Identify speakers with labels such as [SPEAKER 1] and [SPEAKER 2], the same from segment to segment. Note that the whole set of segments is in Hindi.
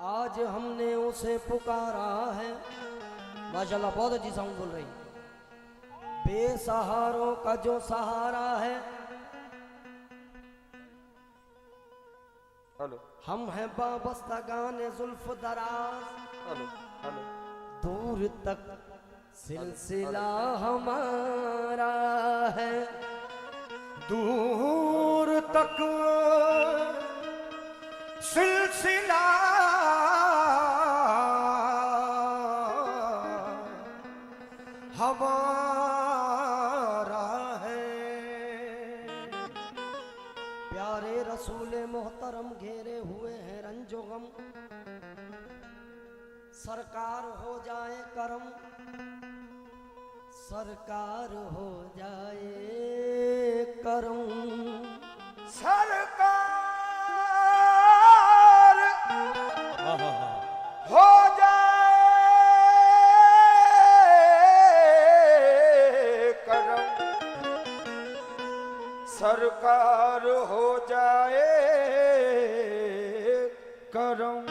[SPEAKER 1] आज हमने उसे पुकारा है। माशाल्लाह बहुत अच्छी साउंड बोल रही। बेसहारों का जो सहारा है,
[SPEAKER 2] हेलो,
[SPEAKER 1] हम हैं वाबस्तगाने जुल्फ दराज,
[SPEAKER 2] हेलो, हेलो,
[SPEAKER 1] दूर तक सिलसिला हमारा है,
[SPEAKER 3] दूर तक सिलसिला हमारा है।
[SPEAKER 1] प्यारे रसूल मोहतरम घेरे हुए हैं रंजो गम, सरकार हो जाए करम, सरकार हो जाए करम,
[SPEAKER 3] सरकार हो जाए करम, सरकार हो जाए करम।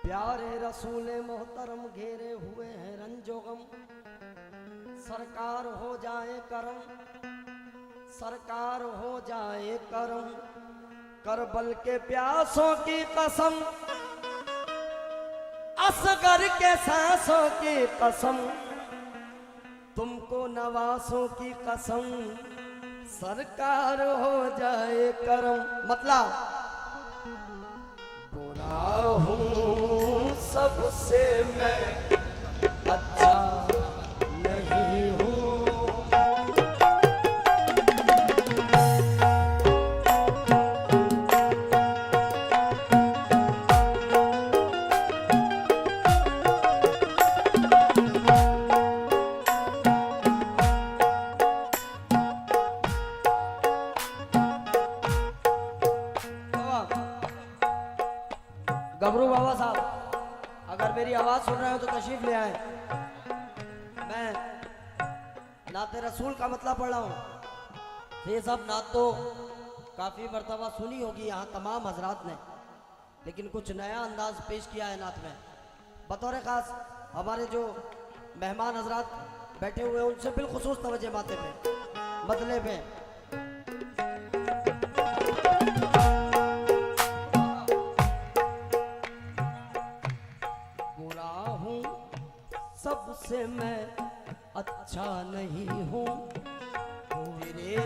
[SPEAKER 1] प्यारे रसूल मोहतरम घेरे हुए हैं रंजो गम, सरकार हो जाए करम, सरकार हो जाए करम, करबल के प्यासों की कसम, असगर के सांसों की कसम, तुमको नवासों की कसम, सरकार हो जाए करम। मतलब बुरा हूँ सबसे मैं, अच्छा नहीं हूँ। गबरू बाबा साहब, अगर मेरी आवाज सुन रहे हो तो तशरीफ ले आए। मैं नाते रसूल का मतलब पढ़ रहा हूँ। ये सब नात तो काफ़ी मरतबा सुनी होगी यहाँ तमाम हजरात ने, लेकिन कुछ नया अंदाज पेश किया है नात में। बतौर ख़ास हमारे जो मेहमान हजरात बैठे हुए हैं उनसे बिलखुसूस तवज्जो माते पे बदले पे। सबसे मैं अच्छा नहीं हूँ तेरे,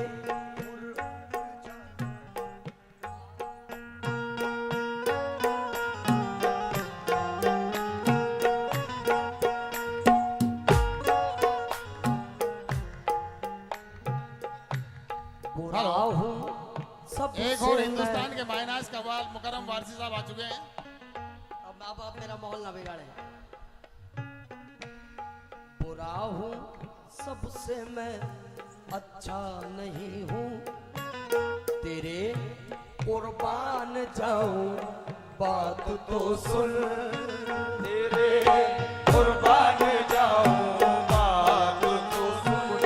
[SPEAKER 1] बुरा हूँ सबसे।
[SPEAKER 4] एक और हिंदुस्तान के मायनाज कव्वाल मुकर्रम वारसी साहब आ चुके हैं।
[SPEAKER 1] अब आप मेरा माहौल ना बिगाड़े। बुरा हूँ सबसे मैं अच्छा नहीं हूँ तेरे, कुर्बान जाऊं बात तो सुन,
[SPEAKER 3] तेरे कुर्बान जाऊं बात तो सुन,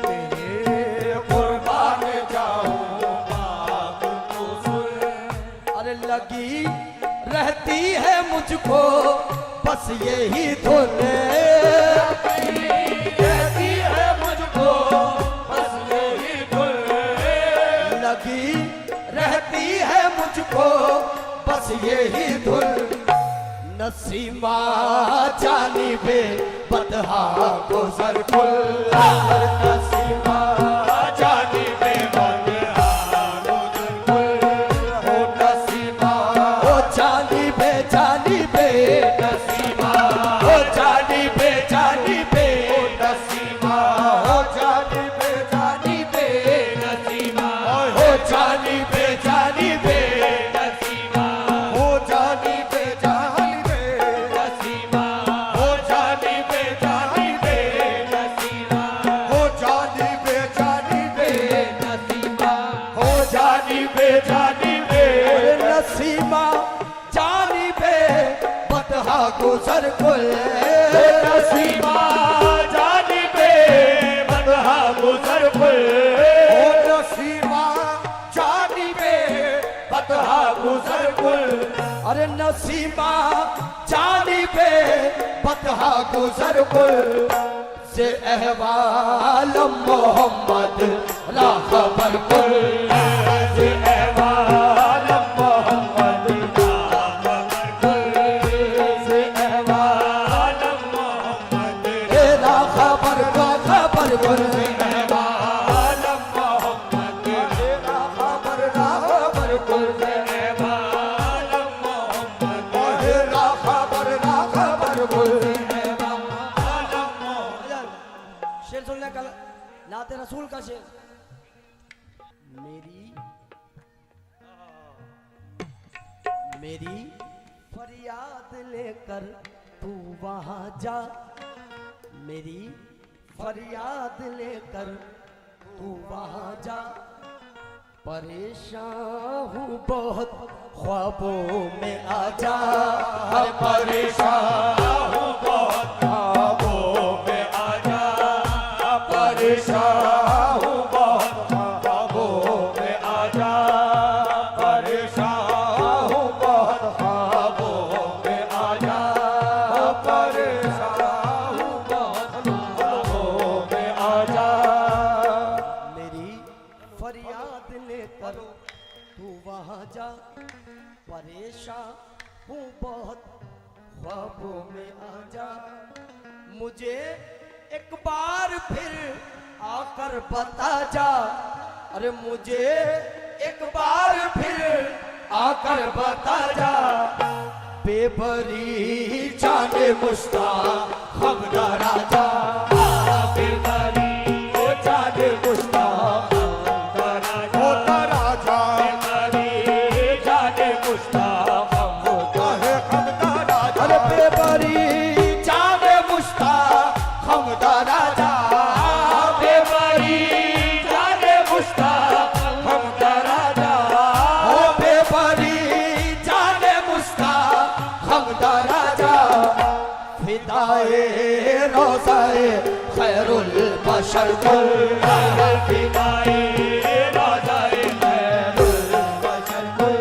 [SPEAKER 3] तेरे कुर्बान जाऊं बात तो सुन।
[SPEAKER 1] अरे लगी रहती है मुझको बस यही धुन,
[SPEAKER 3] रहती है मुझको बस यही धुन,
[SPEAKER 1] लगी रहती है मुझको बस यही धुन। नसीमा जानिबे बदहा गुजर कुल,
[SPEAKER 3] नसीमा जानिबे बदहा गुजर कुल, हो नसीमा
[SPEAKER 1] ओ जानिबे जानिबे
[SPEAKER 3] नसीमा,
[SPEAKER 1] ओ जानिबे जानिबे
[SPEAKER 3] हो नसीमा, हो जानिबे जानिबे नसीमा,
[SPEAKER 1] ओ जानिबे जानिबे
[SPEAKER 3] नसीमा, हो जानिबे जानिबे नसीमा, हो जानिबे जानिबे नसीमा, हो जानिबे जानिबे नसीमा, हो जानिबे जानिबे
[SPEAKER 1] नसीमा जानिबे बदहा गुजर कुल,
[SPEAKER 3] नसीमा जानिबे बदहा गुजर कुल, हो नसीमा जानिबे बदहा अरे नसीमा जानी पे बतहा गुजर गुल से अहवाल मोहम्मद ला खबर कुल से अहवाल मोहम्मद ला खबर कुल से अहवाल मोहम्मद ला खबर का खबर कुल से अहवाल मोहम्मद ला खबर कुल से अहवाल मोहम्मद ला खबर कुल
[SPEAKER 1] शेर सुनने का नाते रसूल का शेर। मेरी फरियाद लेकर तू वहां जा, मेरी फरियाद लेकर तू वहां जा, परेशान हूँ बहुत ख्वाबों में आ जा,
[SPEAKER 3] परेशान हूँ बहुत ख्वाबों में आ जा, परेशान हूँ बहुत ख्वाबों में आ जा, परेशान हूँ बहुत ख्वाबों में आ जा, परेशान हूँ बहुत ख्वाबों में आ जा।
[SPEAKER 1] मेरी फरियाद लेकर तू वहां जा, परेशान हूँ बहुत ख्वाबों में आ जा, मुझे एक बार फिर आकर बता जा, अरे मुझे एक बार फिर आकर बता जा, बेबरी जाने मुश्ताक हमदा राजा, बेबरी जाने मुश्ताक हमदा राजा, बेबरी जाने मुश्ताक हमदा राजा, अरे बेबरी जाने मुश्ताक हमदा राजा, बेबरी जाने मुश्ताक हमदा राजा, ओ बेबरी जाने मुश्ताक हमदा राजा, फिदाए रोज़ाए खैरुल बशर कुल, फिदाए रोज़ाए खैरुल बशर कुल,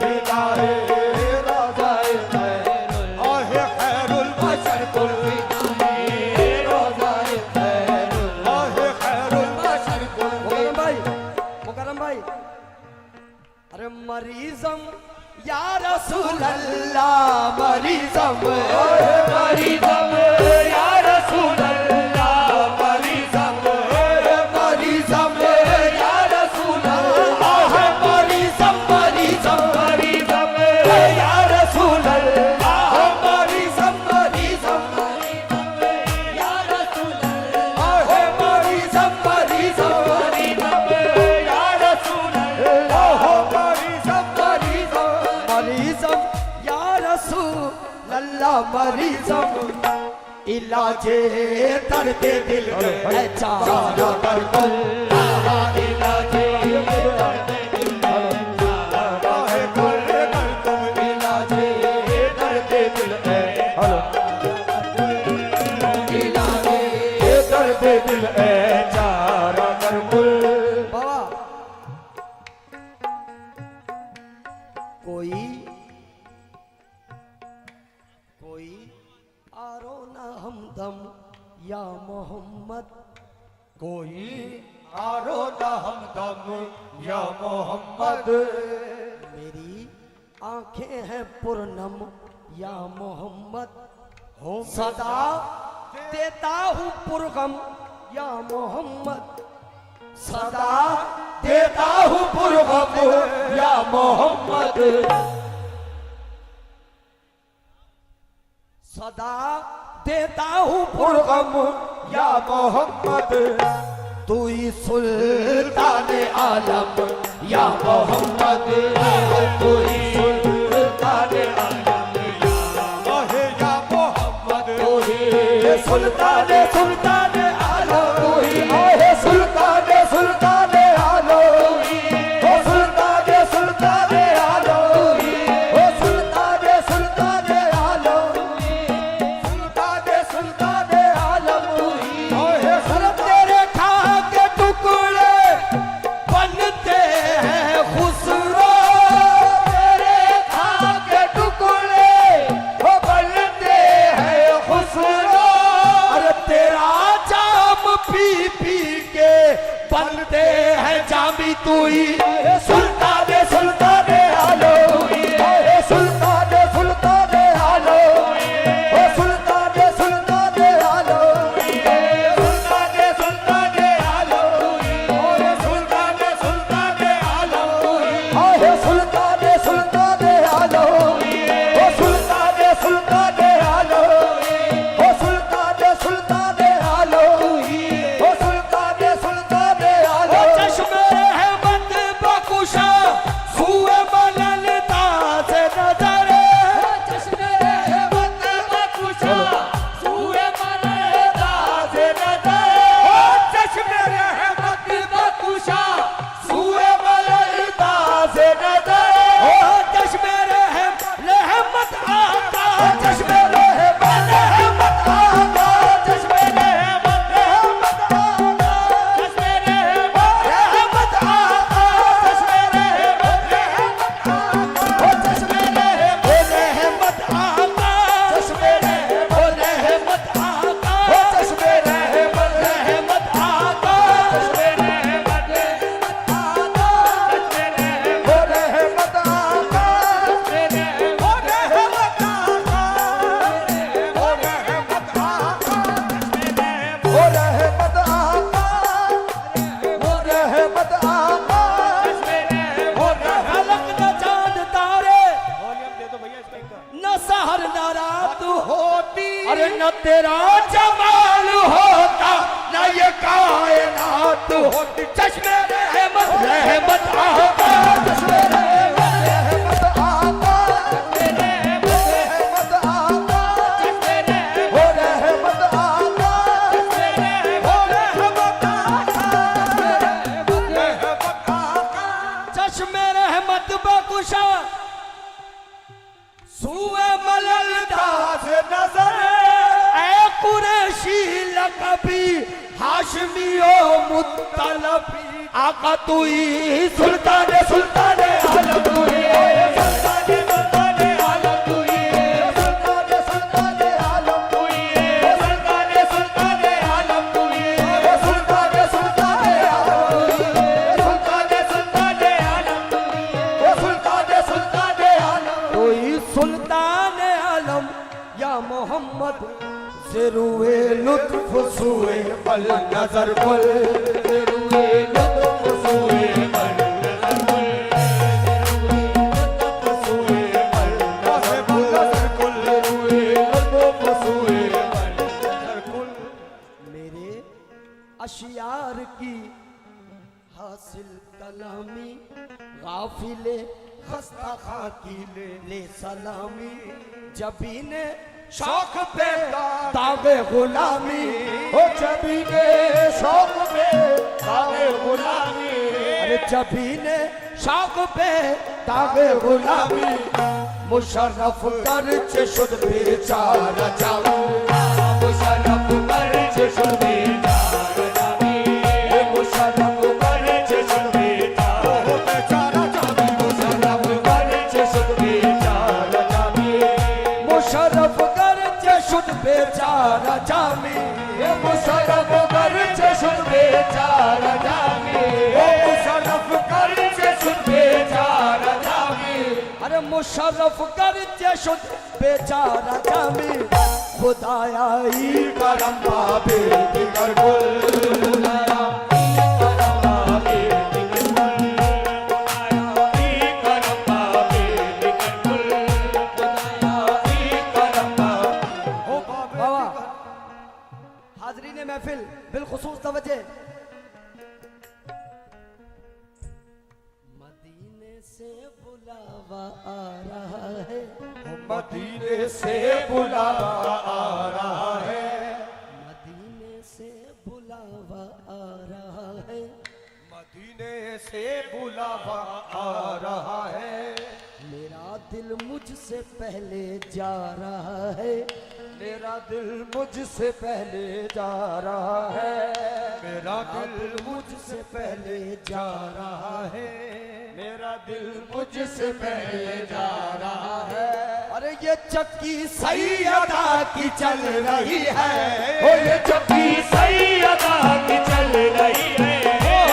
[SPEAKER 1] फिदाए रोज़ाए खैरुल बशर कुल, अरे मरीजम या रसूल अल्लाह, मरीजम मरीजम या रसूल अल्लाह, मरीजम मरीजम या रसूल अल्लाह, मरीजम मरीजम मरीजम या रसूल अल्लाह, मरीजम मरीजम या रसूल अल्लाह, मरीजम मरीजम मरीजम या रसूल अल्लाह, मरीजम या रसूल अल्लाह, मरीजम इलाजे दर्द दिल है चारा कर कुल, इलाजे दर्द दिल है चारा है कुल, इलाजे दर्द दिल है, इलाजे दर्द दिल है चारा कर कुल। बाबा कोई आरो ना हमदम या मोहम्मद,
[SPEAKER 3] कोई आरो ना हमदम या मोहम्मद,
[SPEAKER 1] मेरी आंखें हैं पुरनम या मोहम्मद, सदा देता हूँ पुरगम या मोहम्मद,
[SPEAKER 3] सदा देता हूँ पुरगम या मोहम्मद,
[SPEAKER 1] सदा देता हूँ
[SPEAKER 3] पुरगम या मोहम्मद,
[SPEAKER 1] तू ही सुल्तान आलम
[SPEAKER 3] या मोहम्मद, तू ही सुल्तान आलम या मोहम्मद, तू ही सुल्तान सुल्तान आलम, तू ही सुल्तान सुल्तान आलम, ओ सुल्तान सुल्तान आलम, ओ सुल्तान सुल्तान आलम, सुल्तान सुल्तान आलम, ओ सर तेरे खा के टुकड़े बनते हैं खुसरो, तेरे खा बनते हैं जामी तू ही सुल्तान सुल्तान आलो सुल्तान सुल्तान आलो ओ सुल्तान सुल्तान आलो सुल्तान सुल्तान आलो ओ सुल्तान सुल्तान आलो ओ सुल्तान सुल्तान आलो ओ सुल्तान सुल्तान आलो ओ सुल्तान सुल्तान आलो ओ सुल्तान सुल्तान आलो चश्मे रहमत बकुशा सुए मलल ताज नजर चश्मे रहमत बकुशा सुए मलल ताज नजर चश्मे रहमत बकुशा सुए मलल ताज नजर चश्मे रहमत आका चश्मे रहमत आका चश्मे रहमत आका चश्मे रहमत आका चश्मे रहमत आका ओ चश्मे रहमत आका चश्मे रहमत आका ओ चश्मे रहमत आका चश्मे रहमत आका चश्मे रहमत आका चश्मे रहमत आका ओ रहमत आका ओ रहमत आका ओ रहमत आका ओ रहमत न चांद तारे
[SPEAKER 4] वॉल्यूम दे दो भैया स्पीकर।
[SPEAKER 3] न सहर न रात होती अरे न तेरा जमाल होता न ये कायनात होती चश्मे रहमत आका चश्मे रहमत आका चश्मे रहमत आका चश्मे रहमत आका चश्मे रहमत आका चश्मे रहमत बकुशा सुए मलल दास नजर ए कुरैशी लकबी हाशमियो मुत्तलबी आका तू ही सुल्तान सुल्तान आलम तू ही सुल्तान सुल्तान आलम तू ही सुल्तान सुल्तान आलम तू ही सुल्तान सुल्तान आलम तू ही सुल्तान सुल्तान आलम तू ही सुल्तान सुल्तान आलम तू ही ओ सुल्तान सुल्तान आलम तू ही सुल्तान आलम या मोहम्मद से रुए लुत्फ सुए पल नजर पल से रुए लुत्फ सुए पल नजर पल लुत्फ सुए पल नजर कुल रुए लुत्फ सुए पल नजर कुल मेरे अशियार की हासिल कलामी गाफिले खस्ता खाकी ले सलामी जबी ने शौक पे दावे गुलामी हो जबी ने शौक पे दावे गुलामी अरे जबी ने शौक पे दावे गुलामी मुशर्रफ कर शुद्ध बेचारा जाऊ मुशर्रफ कर शुद्ध बेचारा जावी मुशर्रफ कर शुद्ध बेचारा जावी मुशर्रफ कर शुद्ध बेचारा जावी मुशर्रफ शुद्ध बेचारा जामी मुशर्रफ कर शुद्ध बेचारा जामी मुशर्रफ कर शुद्ध बेचारा जामी अरे मुशर्रफ कर शुद्ध बेचारा जामी खुदाया ई करम बाबे दिगर गुल खुदाया महफिल बिलखुसूस तवज्जे मदीने से बुलावा आ रहा है मदीने से बुलावा आ रहा है मदीने से बुलावा आ रहा है मदीने से बुलावा आ रहा है मेरा दिल मुझसे पहले जा रहा है मेरा दिल मुझसे पहले जा रहा है मेरा दिल मुझसे पहले जा रहा है मेरा दिल मुझसे पहले जा रहा है अरे ये चक्की सैयदा की चल रही है ओ ये चक्की सैयदा की चल रही है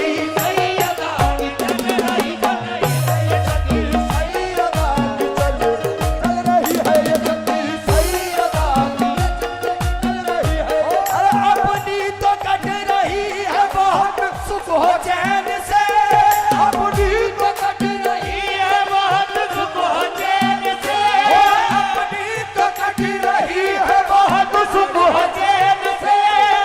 [SPEAKER 3] चक्की सैयदा की चल रही है ये चक्की सैयदा की चल रही है ये चक्की सैयदा की चल रही है। अरे अपनी तो कट रही है बहुत सुख हो चैन से, अपनी तो कट रही है बहुत सुख हो चैन से, अपनी तो कट रही है बहुत सुख हो चैन से।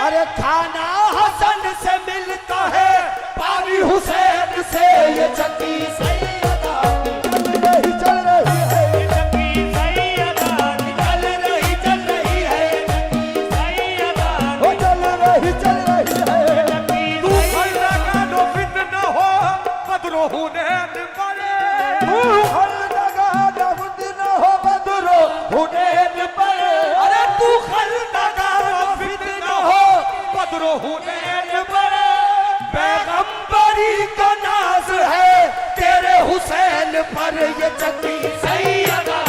[SPEAKER 3] अरे खाना हसन से मिलता है पानी हुसैन से ये चक्की सैयदा की चल रही है ये चक्की सैयदा की चल रही है ये चक्की सैयदा ओ चल रही है तू हर जगह नो फितना हो बदरो हुनैन पड़े, तू हर जगह नो फितना हो बदरो हुनैन पड़े। अरे तू हर जगह नो फितना हो बदरो हुनैन पड़े। पैगंबरी का नाज है तेरे हुसैन पर ये चक्की सैयदा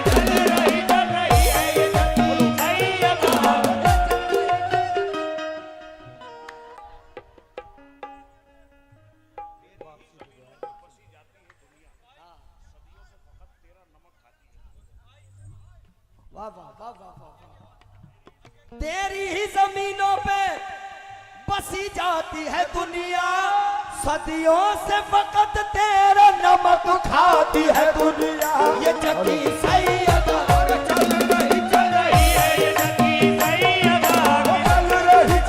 [SPEAKER 3] चल रही है ये चक्की सैयदा।
[SPEAKER 1] वाह वाह वाह वाह वाह। तेरी ही जमीनों पे बसी जाती है दुनिया, सदियों से फकत तेरा नमक खाती है दुनिया। ये चक्की सैयदा चल रही है ये चक्की सैयदा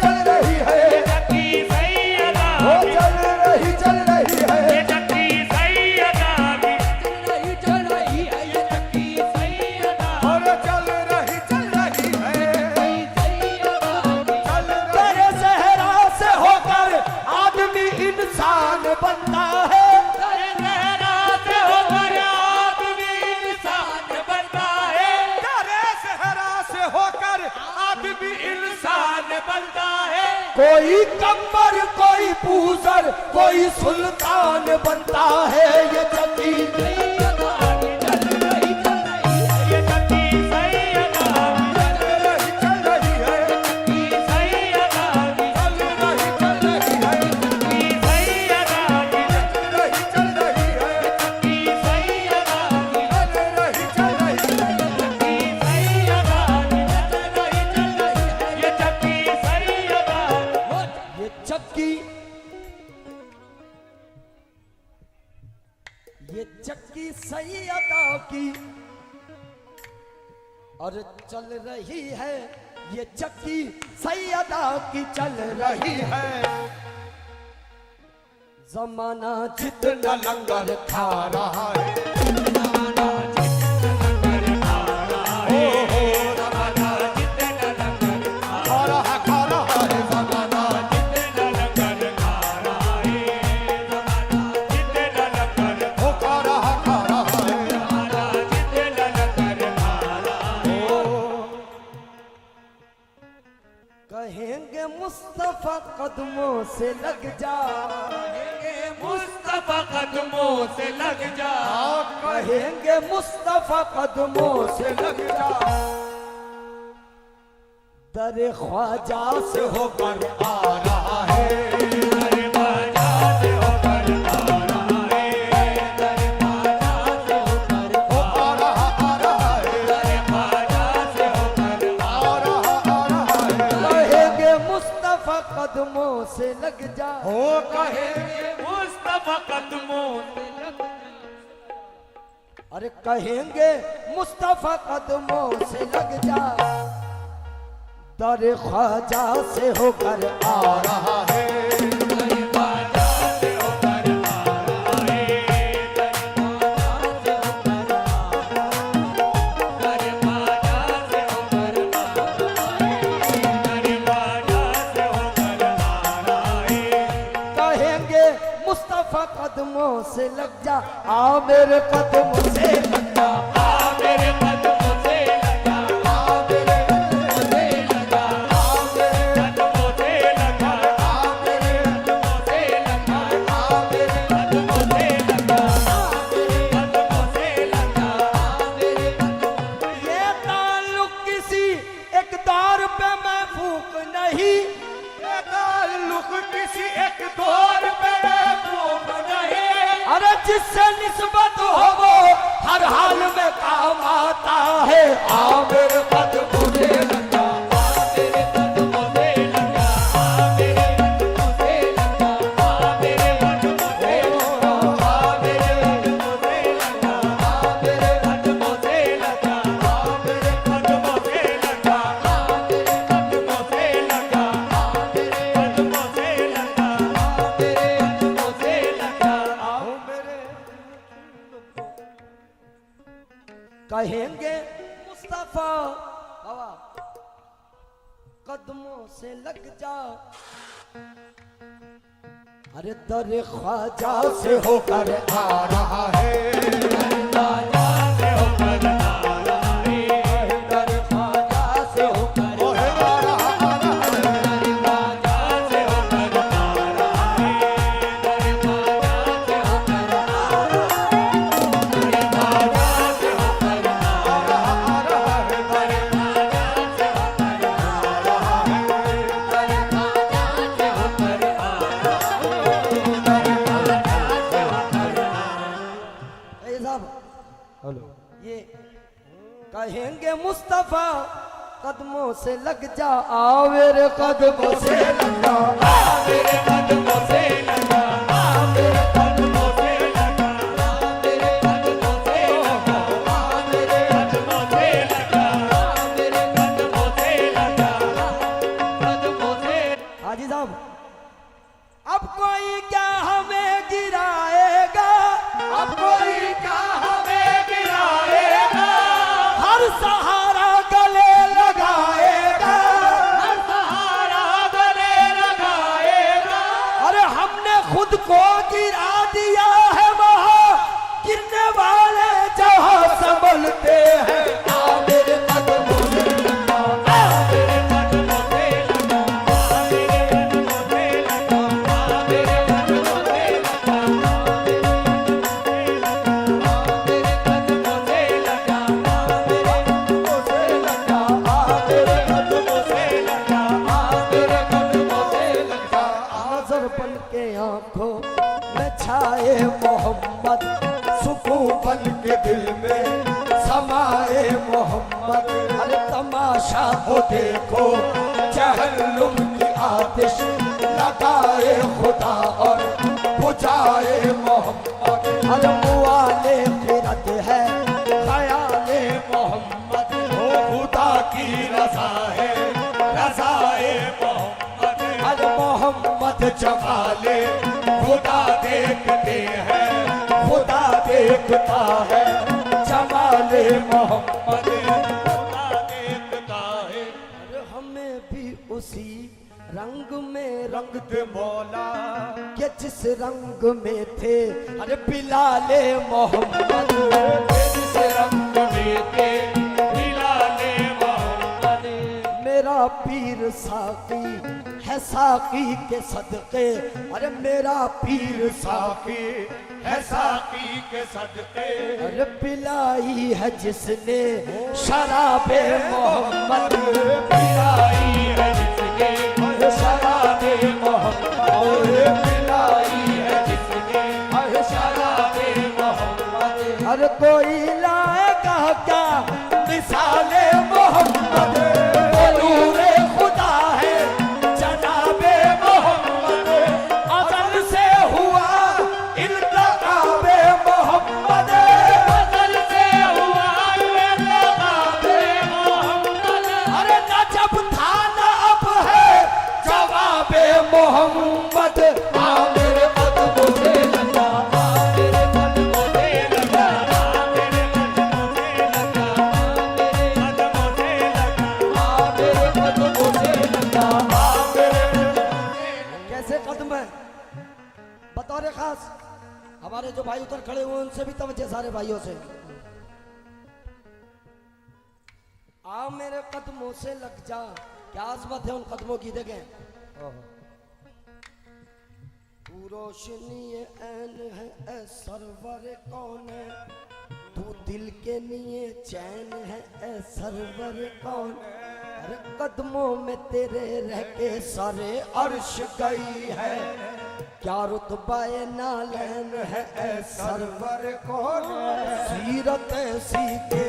[SPEAKER 1] चल रही है ये चक्की सैयदा चल रही है ये चक्की सैयदा चल रही है ये चक्की सैयदा और चल रही है तेरे सहरा से होकर आदमी इंसान बनता है, तेरे सहरा से होकर आदमी इंसान बनता है, तेरे सहरा से होकर आदमी इंसान बनता है। कोई कम्बर कोई पूजर कोई सुल्तान बनता है ये चक्की सैयदा चल रही है ये चक्की सैयदा चल रही है ये चक्की सैयदा चल रही है ये चक्की सैयदा चल रही है ये चक्की सैयदा चल रही है ये चक्की सैयदा ये चक्की सैयदा ये चक्की ये चक्की सैयदा की और चल रही है ये चक्की सैयदा की चल रही है। जमाना जितना लंगर खा रहा है, जमाना जितना लंगर खा रहा है, जमाना जितना लंगर खा रहा है, जमाना जितना लंगर खा रहा है, जमाना जितना लंगर खा रहा है, जमाना जितना लंगर खा रहा है। कहेंगे मुस्तफा कदमों से लग जा,
[SPEAKER 3] मुस्तफा कदमों से लग जा,
[SPEAKER 1] कहेंगे मुस्तफा कदमों से लग जा। दर ख्वाजा से होकर आ रहा है,
[SPEAKER 3] दर ख्वाजा से होकर आ रहा है, दर ख्वाजा से होकर आ रहा है, दर ख्वाजा से होकर आ रहा है।
[SPEAKER 1] कहेंगे मुस्तफा कदमों से लग जा,
[SPEAKER 3] हो कहेंगे मुस्तफा कदमों से लग जा।
[SPEAKER 1] अरे कहेंगे मुस्तफा कदमों से लग जा। दर ख्वाजा से होकर आ रहा है,
[SPEAKER 3] दर ख्वाजा से होकर आ रहा है, दर ख्वाजा से होकर आ रहा है, दर ख्वाजा से होकर आ रहा है, दर ख्वाजा से होकर आ रहा है।
[SPEAKER 1] कहेंगे मुस्तफा कदमों से लग जा, आ मेरे कदमों से लग जा,
[SPEAKER 3] आ मेरे कदमों से लगा, आ मेरे कदमों से लगा, आ मेरे कदमों से लगा, आ मेरे कदमों से लगा, आ मेरे कदमों से लगा, आ मेरे कदमों से लगा, आ मेरे कदमों।
[SPEAKER 1] ये ताल्लुक किसी एक दौर पे महफूक नहीं,
[SPEAKER 3] ये ताल्लुक किसी एक दौर पे जिससे निस्बत हो वो हर हाल में काम आता है। आ मेरे कदमों से लगा, आ मेरे कदमों से लगा, आ मेरे कदमों से लगा, आ मेरे कदमों से लगा, आ मेरे कदमों से लगा, आ मेरे कदमों से लगा, आ मेरे कदमों से लगा, आ मेरे कदमों से लगा, आ मेरे कदमों से लगा, आ मेरे कहेंगे मुस्तफा बाबा कदमों से लग जा। अरे दर ख्वाजा से होकर आ रहा है, ख्वाजा से होकर आ रहा है, दर ख्वाजा से होकर आ रहा है, ख्वाजा से होकर आ रहा है, दर ख्वाजा से होकर आ रहा है, ख्वाजा से होकर आ रहा है, दर ख्वाजा से होकर आ रहा है, दर ख्वाजा से होकर आ ए साहब हेलो ये कहेंगे मुस्तफा कदमों से लग जा, आ मेरे कदमों से लगा, आ मेरे कदमों से लगा, आ मेरे कदमों से लगा, आ मेरे कदमों से लगा, आ मेरे कदमों से लगा, आ मेरे कदमों से लगा, कदमों से। हाजी साहब अब कोई क्या हमें गिराएगा, अब कोई क्या हमें गिराएगा, हर सहारा गले लगाएगा, हर सहारा गले लगाएगा। अरे हमने खुद को गिरा दिया है वहाँ गिरने वाले जहाँ संभलते हैं। आ मेरे कदमों से लगा, आ मेरे कदमों से लगा, आ मेरे कदमों से लगा, आ मेरे कदमों से लगा, आ मेरे कदमों से लगा, आ मेरे कदमों से लगा, आ मेरे कदमों से लगा, आ मेरे कदमों से लगा। नजर बन के आंखों में छाए मोहम्मद, सुकून बन के दिल में समाए मोहम्मद। अरे तमाशा हो देखो जहन्नुम की आतिश लगाए खुदा और बुझाए मोहम्मद। अरे मुआले फिरत है ख्याले मोहम्मद, हो खुदा की रजा है रजाए मोहम्मद। अरे मोहम्मद जमाले खुदा देखते हैं, खुदा देखता है जमाले मोहम्मद, खुदा देखता है। अरे हमें भी उसी रंग में रंग दे मौला के जिस रंग में थे अरे बिलाले मोहम्मद, जिस रंग में थे बिलाले मोहम्मद। मेरा पीर साकी है साकी के सदके, अरे मेरा पीर साकी है साकी के सदके। अरे पिलाई है जिसने शराबे मोहम्मद, पिलाई है जिसने शराबे मोहम्मद, पिलाई है जिसने शराबे मोहम्मद। अरे कोई लाएगा क्या मिसाले मोहम्मद, नूरे खुदा है जनाबे मोहम्मद। अज़ल से हुआ इल्तिक़ाबे मोहम्मद, अज़ल से हुआ इल्तिक़ाबे मोहम्मद। अरे न जब था न अब है जवाबे मोहम्मद। आ मेरे कदमों से लगा, आ मेरे कदमों से लगा, आ मेरे कदमों से लगा, आ मेरे कदमों से लगा, आ मेरे कैसे कदम है बतौर खास हमारे जो भाई उधर खड़े हुए उनसे भी तवज्जो सारे भाइयों से। आ मेरे कदमों से लग जा, क्या आज़मत है उन कदमों की देखें। तू रोशनी ऐन है ए सरवर कौन है, तू दिल के लिए चैन है ए सरवर कौन। अरे कदमों में तेरे रह के सारे अर्श गई है,
[SPEAKER 1] क्या रुतबाए नालैन है ऐ सरवर
[SPEAKER 3] कौन
[SPEAKER 1] सीरत ऐसी के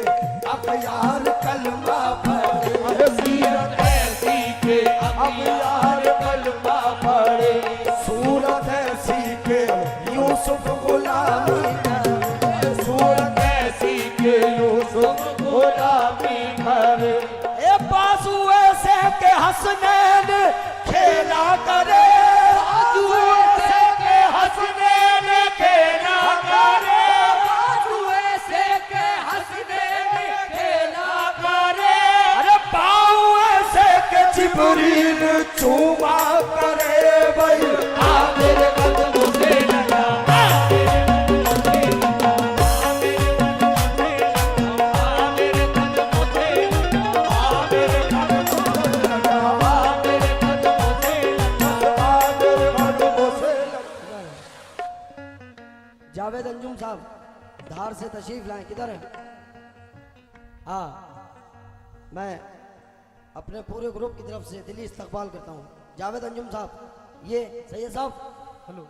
[SPEAKER 1] अब यार कलमा पढ़े
[SPEAKER 3] सीरत ऐसी के अब यार कलमा पढ़े सूरत ऐसी के यूसुफ गुलामी करे सूरत ऐसी के यूसुफ गुलामी करे
[SPEAKER 1] ए बाजू ऐसे के हसनैन खेला करे
[SPEAKER 3] बाजू ऐसे के हसनैन खेला करे बाजू ऐसे के हसनैन खेला करे
[SPEAKER 1] अरे पाँव ऐसे के
[SPEAKER 3] जिब्रील चूमा करे भाई आ मेरे कदमों से लगा आ मेरे कदमों से लगा आ मेरे कदमों से लगा आ मेरे कदमों से लगा आ मेरे कदमों से लगा आ मेरे कदमों से लगा
[SPEAKER 1] जावेद अंजुम साहब धार से तशरीफ लाए, किधर है? हाँ, मैं अपने पूरे ग्रुप की तरफ से दिली इस्तकबाल करता हूँ। जावेद अंजुम साहब, ये सैयद साहब, हेलो,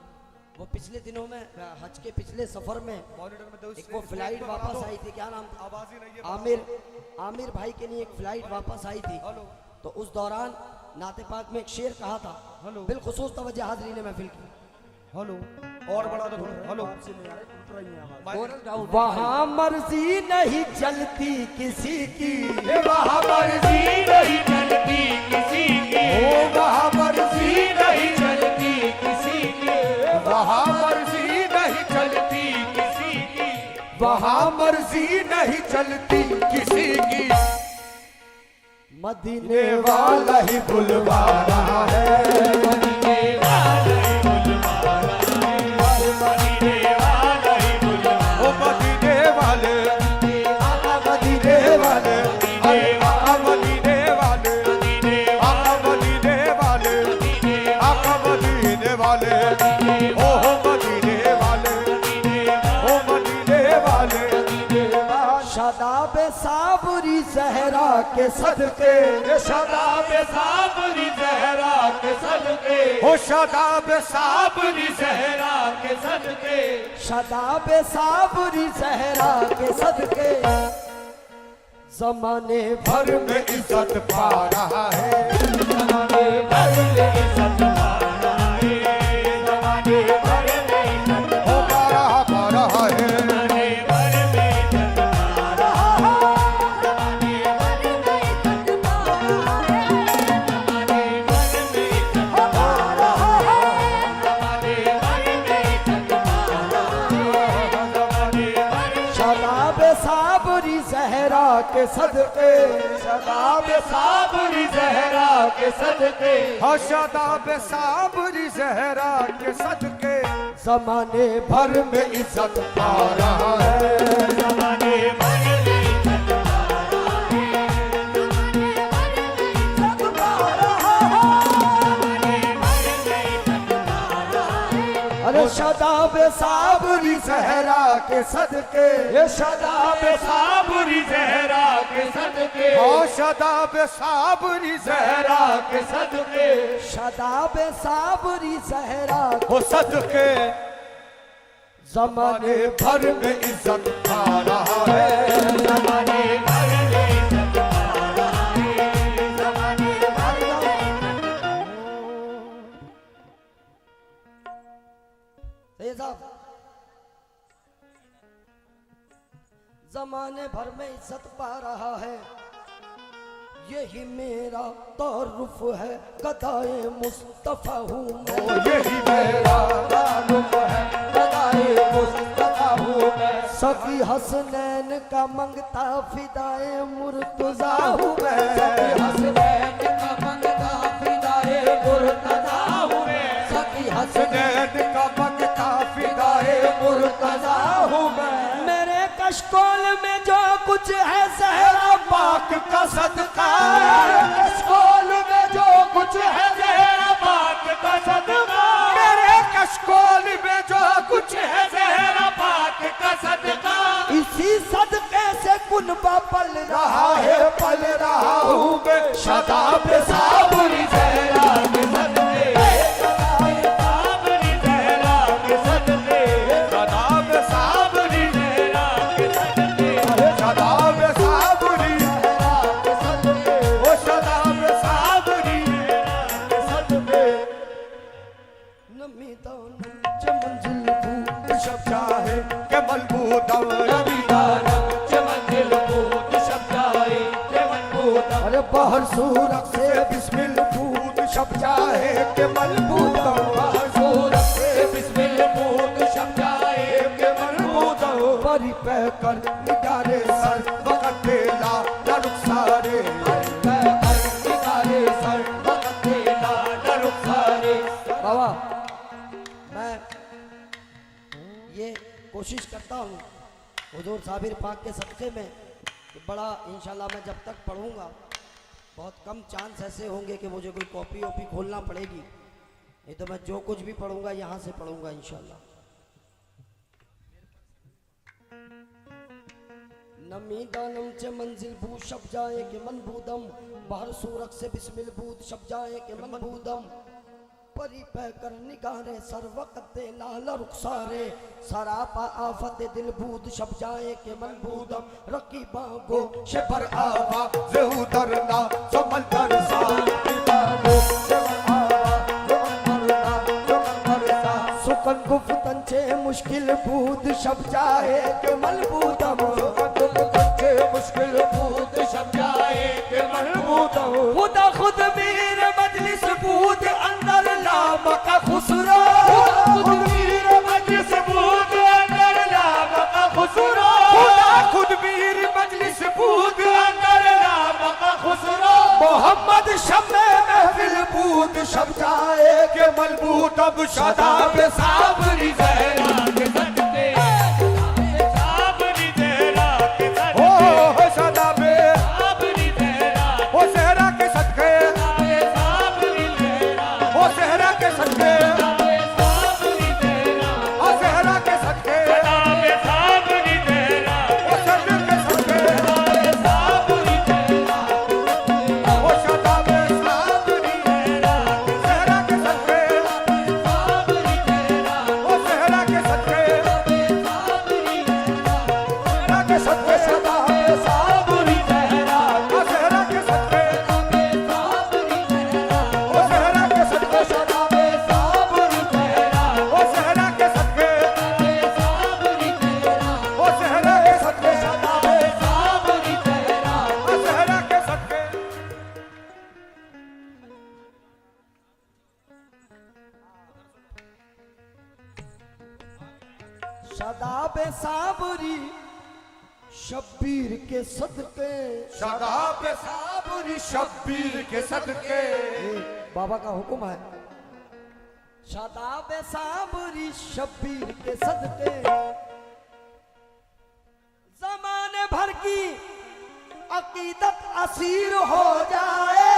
[SPEAKER 1] वो पिछले दिनों में हज के पिछले सफर में एक वो फ्लाइट वापस आई थी, क्या नाम था? आमिर भाई के लिए एक फ्लाइट वापस आई थी, तो उस दौरान नाते पाक में एक शेर कहा था, बिलखुसूस तवज्जो हाज़रीन महफिल की।
[SPEAKER 3] हेलो और बड़ा दो हेलो
[SPEAKER 1] वहाँ मर्जी नहीं चलती किसी की,
[SPEAKER 3] वहाँ मर्जी नहीं चलती किसी की ओ वहाँ मर्जी नहीं चलती किसी की वहाँ मर्जी नहीं चलती किसी की वहाँ मर्जी नहीं चलती किसी की
[SPEAKER 1] मदीने
[SPEAKER 3] वाला ही बुलवा रहा है मदीने वाला ही बुलवा रहा है मदीने वाला ही बुलवा ओ मदीने वाले आका मदीने वाले आका मदीने वाले आका मदीने वाले आका मदीने वाले ओ मदीने वाले ओ मदीने वाले
[SPEAKER 1] शादाब साबरी सहरा के सदके,
[SPEAKER 3] शादाब साबरी जहरा के सदके ओ शादाब साबरी जहरा के सदके
[SPEAKER 1] शादाब साबरी सहरा के सदके जमाने
[SPEAKER 3] भर में इज्जत पा रहा है जमाने भर में इज्जत पा रहा है जमाने भर में इज्जत पा रहा है जमाने भर में इज्जत पा रहा है जमाने भर में इज्जत पा रहा है जमाने भर में इज्जत पा रहा है जमाने भर में इज्जत पा रहा है जमाने भर
[SPEAKER 1] शादाब साबरी सहरा के सदके
[SPEAKER 3] शादाब साबरी जहरा के सदके हाँ शादाब साबरी जहरा के सदके
[SPEAKER 1] जमाने
[SPEAKER 3] भर में इज्जत पा रहा है जमाने भर में इज्जत पा रहा है जमाने भर में इज्जत पा रहा है जमाने भर में इज्जत पा रहा है
[SPEAKER 1] अरे शादाब साबरी
[SPEAKER 3] जहरा के सदके ये शादाब साबरी जहरा के सदके हाँ शादाब साबरी जहरा के सदके
[SPEAKER 1] शादाब साबरी सहरा
[SPEAKER 3] हो सदके
[SPEAKER 1] जमाने
[SPEAKER 3] भर में इज्जत पा रहा है जमाने भर में इज्जत पा रहा है जमाने भर में
[SPEAKER 1] सैयद साहब, जमाने भर में इज्जत पा रहा है, यही मेरा तारुफ है, गदाए मुस्तफा हूँ मैं,
[SPEAKER 3] यही मेरा तारुफ है, गदाए मुस्तफा हूँ मैं,
[SPEAKER 1] सखी हसनैन का मंगता फिदाए मुर्तजा हूँ मैं,
[SPEAKER 3] सखी हसनैन का मंगता फिदाए मुर्तजा हूँ मैं,
[SPEAKER 1] सखी हसनैन
[SPEAKER 3] हसनैन का मंगता फिदाए मुर्तजा हूँ मैं,
[SPEAKER 1] मेरे कशकोल में जो कुछ है सहरा
[SPEAKER 3] पाक का सदका कशकोल में जो कुछ है जहरा पाक का सदका मेरे कशकोल में जो कुछ है जहरा पाक का सदका
[SPEAKER 1] इसी सदके से कुनबा पल
[SPEAKER 3] रहा है पल रहा हूँ मैं शादाब साबरी जहरा के सदके शादाब साबरी मलबूदम।
[SPEAKER 1] अरे बाहर सूरत से
[SPEAKER 3] बिस्मिल बूद शब जाए के मलबूदम।
[SPEAKER 1] बाहर सूरत से
[SPEAKER 3] बिस्मिल बूद शब जाए के मलबूदम।
[SPEAKER 1] परी पह कर
[SPEAKER 3] निगारे सर वक़्त ला ला रुखसारे।
[SPEAKER 1] निगारे सर
[SPEAKER 3] वक़्त ला ला रुखसारे।
[SPEAKER 1] बाबा मैं ये कोशिश करता हूँ हुजूर साबिर पाक के सदक़े में कि बड़ा इंशाल्लाह मैं जब तक पढ़ूंगा बहुत कम चांस ऐसे होंगे कि मुझे कोई कॉपी वॉपी खोलना पड़ेगी, नहीं तो मैं जो कुछ भी पढ़ूंगा यहाँ से पढ़ूंगा इंशाल्लाह। नमी दानम चे मंजिल बू शब जाए के मनबूदम। बाहर सूरत से बिस्मिल बूद शब जाए के मनबूदम। परी पह कर निगारे सर वक़्त लाल रुखसारे। सरापा आफत दिल बूद शब जाए के मनबूदम। रकीबा गो
[SPEAKER 3] शबर आवा ज़हू दरना समल दरसा। बाबो शबर आवा ज़हू दरना समल दरसा।
[SPEAKER 1] सुकन गुफ्तन चे मुश्किल बूद शब जाए के मनबूदम।
[SPEAKER 3] के मुश्किल बूद शब जाए के मलबूदम।
[SPEAKER 1] खुदा खुद मीर मजलिस बूद अंदर लामका खुसरो।
[SPEAKER 3] खुद मीर मजलिस बूद अंदर लामका खुसरो।
[SPEAKER 1] खुदा
[SPEAKER 3] खुद मीर मजलिस बूद अंदर लामका खुसरो।
[SPEAKER 1] मोहम्मद शम्मे महफिल बूद शब जाए
[SPEAKER 3] के मलबूदम। शादाब साबरी ज़हरा के सदके। साबरी ज़हरा के सदके। ओ शादाब साबरी ज़हरा। ओ ज़हरा के सदके। साबरी ज़हरा। ओ ज़हरा के सदके। साबरी ज़हरा। ओ ज़हरा के सदके। साबरी ज़हरा। ओ सदके के सदके। साबरी ज़हरा। ओ शादाब साबरी ज़हरा। ज़हरा के सदके। साबरी ज़हरा। ओ ज़हरा के सदके। ज़हरा के सदके। शादाब साबरी ज़हरा। ओ ज़हरा के सदके। ओ ज़हरा के सदके। शादाब साबरी ज़हरा। ओ ज़हरा के सदके। ओ ज़हरा के सदके। शादाब साबरी ज़हरा। ओ ज़हरा के सदके।
[SPEAKER 1] शादाब साबरी शब्बीर के सदके।
[SPEAKER 3] शादाब साबरी शब्बीर के सदके।
[SPEAKER 1] बाबा का हुक्म है। शादाब साबरी शब्बीर के सदके। जमाने भर की अकीदत असीर हो जाए।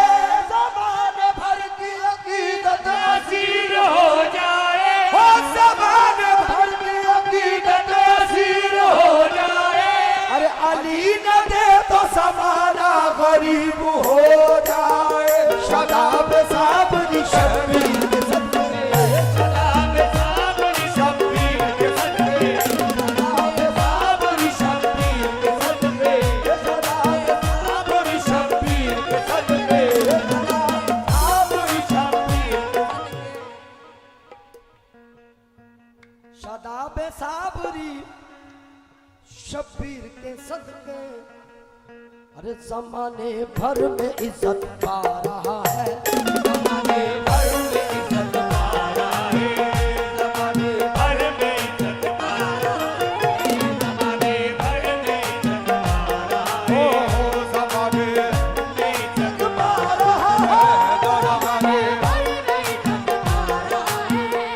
[SPEAKER 1] जमाने भर की अकीदत असीर हो जाए।
[SPEAKER 3] हो ज़माने भर की अकीदत असीर हो जाए।
[SPEAKER 1] अरे अली न दे तो समाना
[SPEAKER 3] गरीब हो जाए। शादाब साबरी शब्बीर के सदके। शादाब साबरी शब्बीर के सदके। शादाब साबरी शब्बीर के सदके। शादाब साबरी शब्बीर के सदके। शादाब साबरी शब्बीर के सदके।
[SPEAKER 1] शादाब साबरी शब्बीर के सदके। अरे जमाने भर में इज्जत पा रहा है।
[SPEAKER 3] ज़माने भर में इज़्ज़त पा रहा है। ज़माने भर में इज़्ज़त पा रहा है। ज़माने भर में इज़्ज़त पा रहा है। ओ ज़माने में इज़्ज़त पा रहा है। ज़माने भर में इज़्ज़त पा रहा है।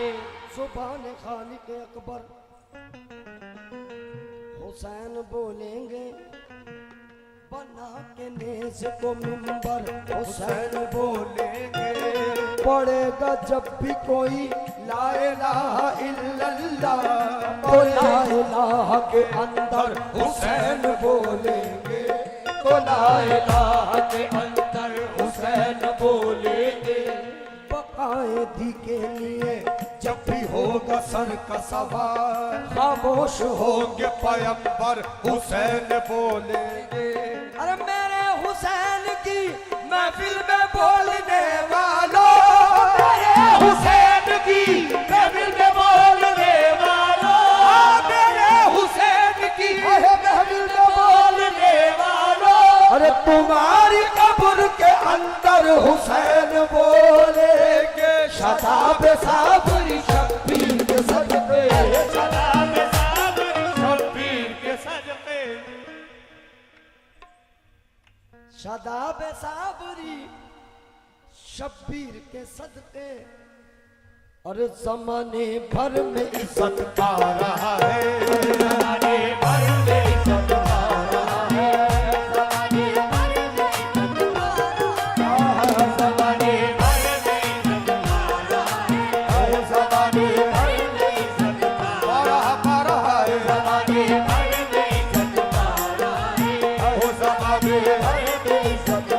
[SPEAKER 1] सुभान खालिक अकबर हुसैन बोलेंगे बना के नेज़ को मिंबर। हुसैन
[SPEAKER 3] बोलेंगे
[SPEAKER 1] पड़ेगा जब भी कोई
[SPEAKER 3] ला इलाहा इल्लल्लाह।
[SPEAKER 1] तो ला इलाहा के अंदर
[SPEAKER 3] हुसैन बोलेंगे तो ला इलाहा के अंदर हुसैन बोलेंगे।
[SPEAKER 1] बकायदी के लिए
[SPEAKER 3] जब भी होगा सर का सवाल
[SPEAKER 1] खामोश हो।
[SPEAKER 3] होंगे पैगंबर हुसैन बोलेंगे।
[SPEAKER 1] अरे मेरे हुसैन की महफिल में बोलने वालों।
[SPEAKER 3] मेरे हुसैन की महफिल में बोलने वालों। मेरे हुसैन की महफिल में बोलने वालों।
[SPEAKER 1] अरे तुम्हारे
[SPEAKER 3] तुम्हारी कब्र के अंदर हुसैन बोलेंगे शताब साबरी शब्बीर के सदके
[SPEAKER 2] शताब साबरी शब्बीर के सदके
[SPEAKER 1] शदाब साबरी शब्बीर के सदके और जमाने भर में इज्जत
[SPEAKER 3] पा रहा है
[SPEAKER 2] जमाने भर में इज्जत पा रहा है जमाने भर में इज्जत पा रहा है जमाने भर में इज्जत पा रहा है जमाने भर में इज्जत पा रहा है जमाने भर में इज्जत पा रहा है जमाने भर में इज्जत